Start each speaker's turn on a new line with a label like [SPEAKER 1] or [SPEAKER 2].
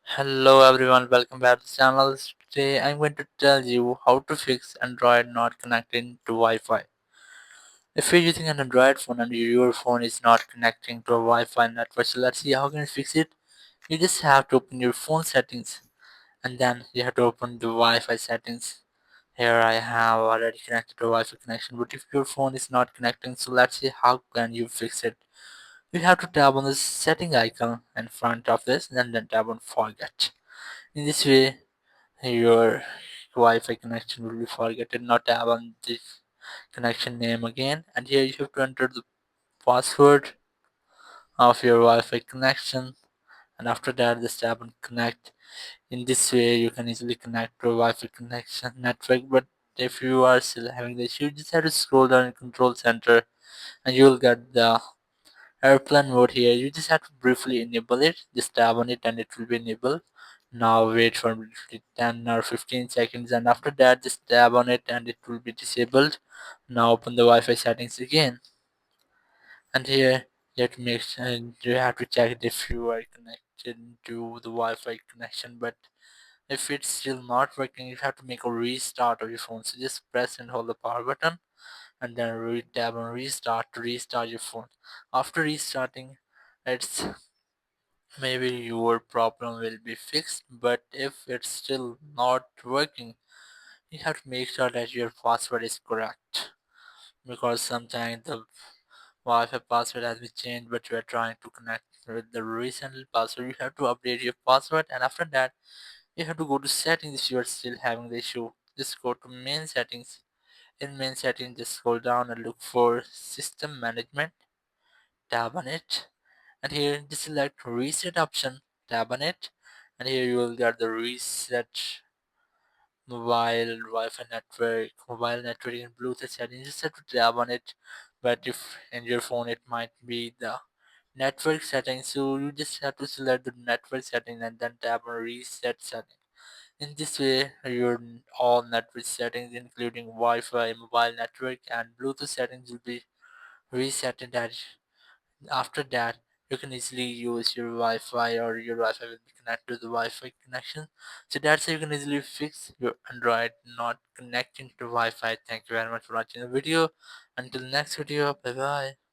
[SPEAKER 1] Hello everyone, welcome back to the channel. Today I'm going to tell you how to fix Android not connecting to Wi-Fi. If you're using an Android phone and your phone is not connecting to a Wi-Fi network, so let's see how can you fix it. You just have to open your phone settings and then you have to open the Wi-Fi settings. Here I have already connected to a Wi-Fi connection, but if your phone is not connecting, so let's see how can you fix it. You have to tap on the setting icon in front of this and then tap on forget. In this way, your Wi-Fi connection will be forgotten. Not tab on the connection name again, and here you have to enter the password of your Wi-Fi connection, and after that just tap on connect. In this way, you can easily connect to a Wi-Fi connection network. But if you are still having the issue, you just have to scroll down in control center, and you will get the airplane mode here. You just have to briefly enable it. Just tap on it and it will be enabled. Now wait for 10 or 15 seconds and after that just tap on it and it will be disabled. Now open the Wi-Fi settings again. And here you have to make sure you have to check it if you are connected to the Wi-Fi connection. But if it's still not working, you have to make a restart of your phone. So just press and hold the power button and then tap on restart to restart your phone. After restarting, it's maybe your problem will be fixed, but if it's still not working, you have to make sure that your password is correct because sometimes the Wi-Fi password has been changed, but you are trying to connect with the recent password. You have to update your password, and after that, you have to go to settings if you are still having the issue. Just go to main settings. In main settings, just scroll down and look for system management. Tap on it, and here just select reset option. Tap on it, and here you will get the reset mobile Wi-Fi network, mobile network and Bluetooth settings. Just have to tap on it, but if in your phone it might be the network settings, so you just have to select the network setting and then tap on reset setting. In this way, your all network settings, including Wi-Fi, mobile network, and Bluetooth settings, will be reset. And that after that, you can easily use your Wi-Fi or your Wi-Fi will be connected to the Wi-Fi connection. So that's how you can easily fix your Android not connecting to Wi-Fi. Thank you very much for watching the video. Until next video, bye bye.